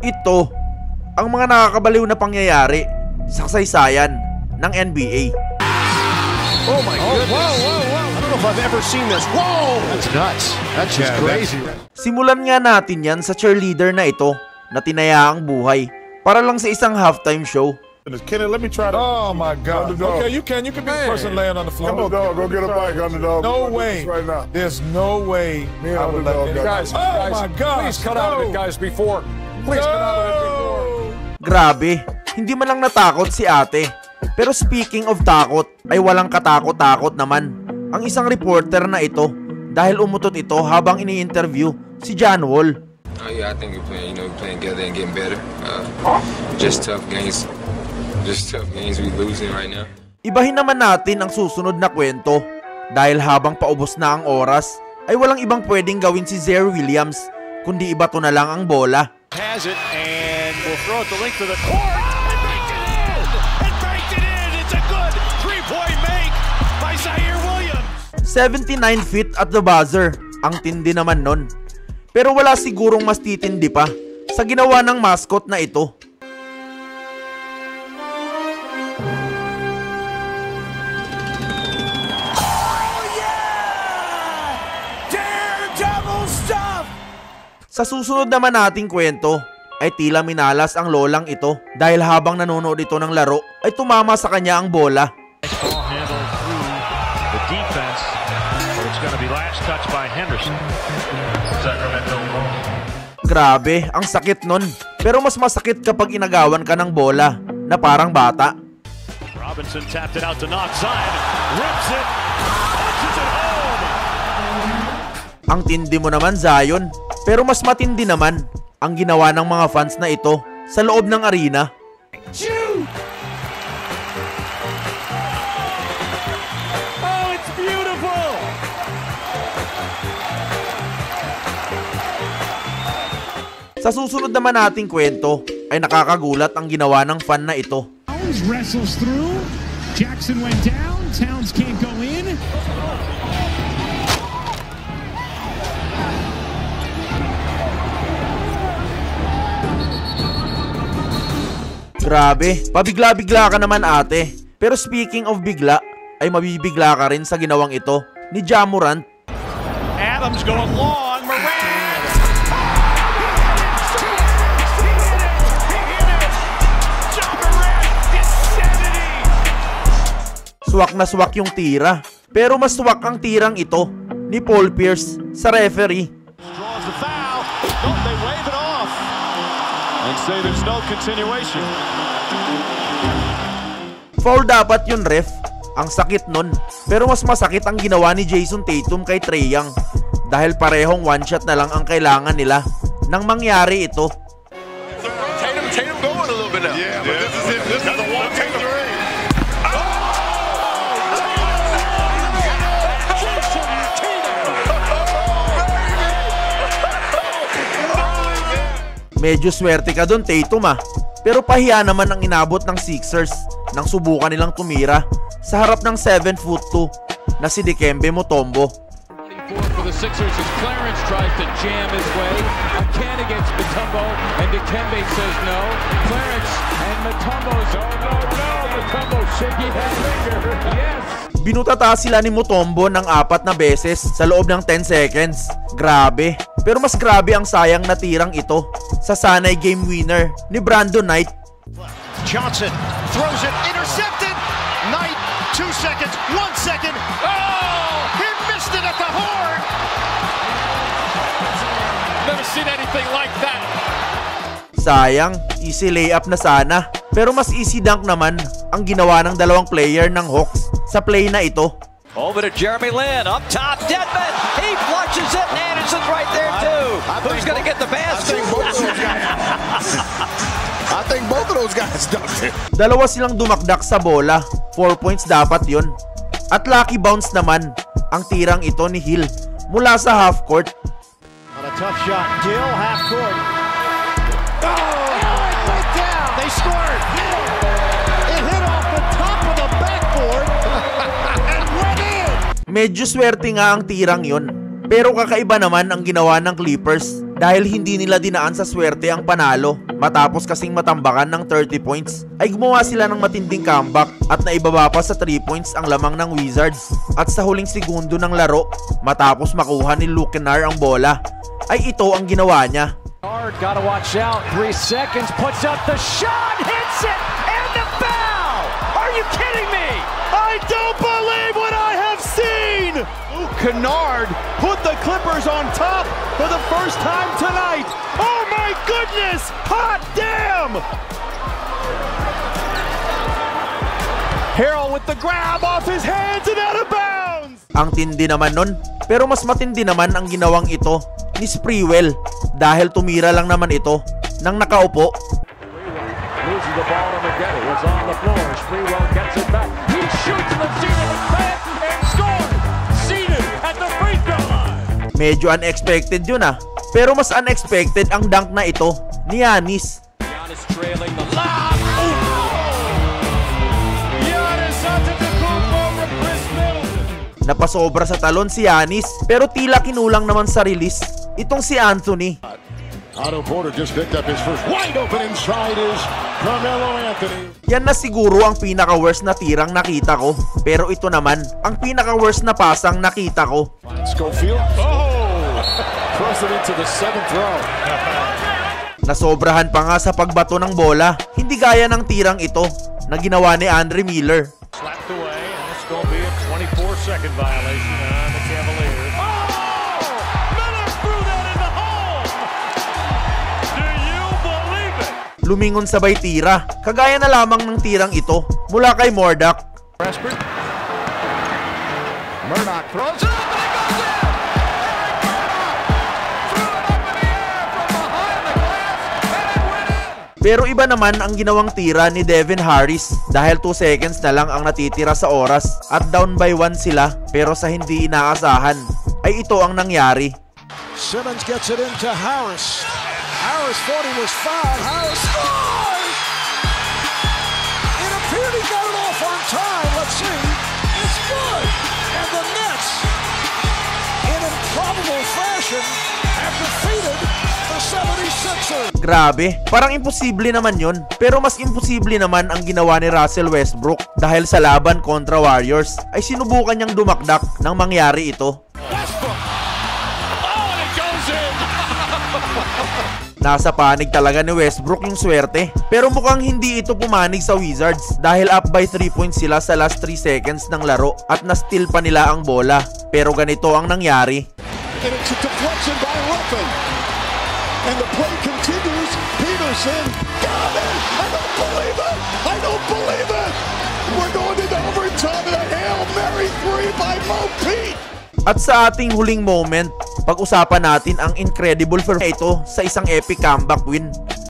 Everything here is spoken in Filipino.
Ito ang mga nakakabaliw na pangyayari sa kasaysayan ng NBA. Oh my goodness. Whoa. I don't know if I've ever seen this. Whoa! That's nuts. That's just crazy. Simulan nga natin yan sa cheerleader na ito na tinayaang buhay para lang sa isang halftime show. Kenny, let me try to. Oh my God. Okay, you can be the person laying on the floor. Come on, dog. Go get a bike, underdog. No way. Right now. There's no way. I would let Guys, oh my God. Please cut out of it, guys, before. Please cut out of it before. Grabe, hindi man lang natakot si ate. Pero speaking of takot, ay walang katakot-takot naman ang isang reporter na ito dahil umutot ito habang ini-interview si John Wall. Oh yeah, I think we're playing together and getting better. Just tough games. Just tough games we losing right now. Ibahin naman natin ang susunod na kwento dahil habang paubos na ang oras ay walang ibang pwedeng gawin si Zaire Williams kundi ibato na lang ang bola. Has it and will throw it the length of the court. And baked it in! And baked it in! It's a good three-point make by Zaire Williams. 79 feet at the buzzer. Ang tindi naman nun. Pero wala sigurong mas titindi pa sa ginawa ng mascot na ito. Sa susunod naman nating kwento ay tila minalas ang lolang ito dahil habang nanonood ito ng laro ay tumama sa kanya ang bola. Grabe, ang sakit nun. Pero mas masakit kapag inagawan ka ng bola na parang bata. Robinson tapped it out to Knox side. Rips it. Punches it home. Ang tindi mo naman, Zion. Pero mas matindi naman ang ginawa ng mga fans na ito sa loob ng arena. Oh, it's beautiful. Sa susunod naman nating kwento ay nakakagulat ang ginawa ng fan na ito. Towns wrestles through. Jackson went down. Towns can't go in. Grabe, pabigla-bigla ka naman ate. Pero speaking of bigla, ay mabibigla ka rin sa ginawang ito ni Ja Morant. Adams going long. Morant. Ja Morant. Insanity. Swak na swak yung tira. Pero mas swak ang tirang ito ni Paul Pierce sa referee. Draws the foul. Oh, they wave it off. And say there's no continuation. Foul dapat yun, ref. Ang sakit nun. Pero mas masakit ang ginawa ni Jason Tatum kay Trae Young dahil parehong one shot na lang ang kailangan nila nang mangyari ito. Tatum going a little bit now. Yeah, but this is it. This is the one Tatum. Medyo swerte ka dun, Tatum ah. Pero pahiya naman ang inabot ng Sixers nang subukan nilang tumira sa harap ng 7'2" na si Dikembe Mutombo. For the Sixers as Clarence tries to jam his way. Again against Mutombo and Dikembe says no. Clarence and Mutombo says no. Mutombo shaking his finger. Yes. Binutata sila ni Mutombo ng 4 na beses sa loob ng 10 seconds. Grabe. Pero mas grabe ang sayang na tirang ito sa sanay game winner ni Brandon Knight. Johnson throws it, intercepted. Knight, 2 seconds, 1 second. Oh, he missed it at the horn. Never seen anything like that. Sayang, easy layup na sana. Pero mas easy dunk naman ang ginawa ng dalawang player ng Hawks sa play na ito. Over to Jeremy Lin, up top, Dedmon, he flushes it, and Anderson's right there too. Who's going to get the basket? I think both of those guys dunked it. Dalawa silang dumakdak sa bola. 4 points dapat yon. At lucky bounce naman ang tirang ito ni Hill mula sa half court. On a tough shot, Gill, half court. Oh, it went down. They scored. It hit off the top of the backboard and went in. Medyo swerte nga ang tirang yon. Pero kakaiba naman ang ginawa ng Clippers Dahil hindi nila dinaan sa swerte ang panalo matapos kasing matambakan ng 30 points, ay gumawa sila ng matinding comeback at naibaba pa sa 3 points ang lamang ng Wizards. At sa huling segundo ng laro, matapos makuha ni Luke Kennard ang bola, ay ito ang ginawa niya. Gotta watch out. 3 seconds, puts up the shot, hits it, and the foul! Are you kidding me? I don't believe what I have seen! Luke Kennard put the Clippers on top for the first time tonight. Oh my goodness! Hot damn! Harrell with the grab off his hands and out of bounds! Ang tindi naman nun, pero mas matindi naman ang ginawang ito ni Sprewell dahil tumira lang naman ito nang nakaupo. Loses the ball to McGetty. It's on the floor. Sprewell gets it back. He shoots in the seat of his pants and scores! Seated at the free throw line. Medyo unexpected yun pero mas unexpected ang dunk na ito ni Giannis. Giannis trailing the lob. Giannis Antetokounmpo over Chris Middleton. Napasobra sa talon si Giannis pero tila kinulang naman sa release itong si Anthony. Otto Porter just picked up his first. Wide open inside is Carmelo Anthony. Yan na siguro ang pinaka-worst na tirang nakita ko. Pero ito naman, ang pinaka-worst na pasang nakita ko. Schofield. Oh! Throws it into the 7th row. Nasobrahan pa nga sa pagbato ng bola. Hindi gaya ng tirang ito na ginawa ni Andre Miller. Slapped away, and it's going to be a 24-second violation on the Cavaliers. Lumingon sabay tira, kagaya na lamang ng tirang ito mula kay Murdoch. Murdoch throws it up and it goes in! Threw it up in the air from behind the glass and it went in! Pero iba naman ang ginawang tira ni Devin Harris dahil 2 seconds na lang ang natitira sa oras at down by 1 sila pero sa hindi inaasahan ay ito ang nangyari. Simmons gets it into Harris. Harris thought he was fouled. Harris scores! It appeared he got it off on time. Let's see. It's good. And the Nets, in improbable fashion, have defeated the 76ers. Grabe, parang imposible naman yun. Pero mas imposible naman ang ginawa ni Russell Westbrook dahil sa laban kontra Warriors ay sinubukan niyang dumakdak nang mangyari ito. Westbrook! Oh, and it goes in! Nasa panig talaga ni Westbrook yung swerte. Pero mukhang hindi ito pumanig sa Wizards dahil up by 3 points sila sa last 3 seconds ng laro at na-steal pa nila ang bola. Pero ganito ang nangyari. And it's a deflection by Ruffin. And the play continues. Peterson got it! I don't believe it! I don't believe it! We're going into overtime and a Hail Mary 3 by Mo Pete! At sa ating huling moment, pag-usapan natin ang incredible for ito sa isang epic comeback win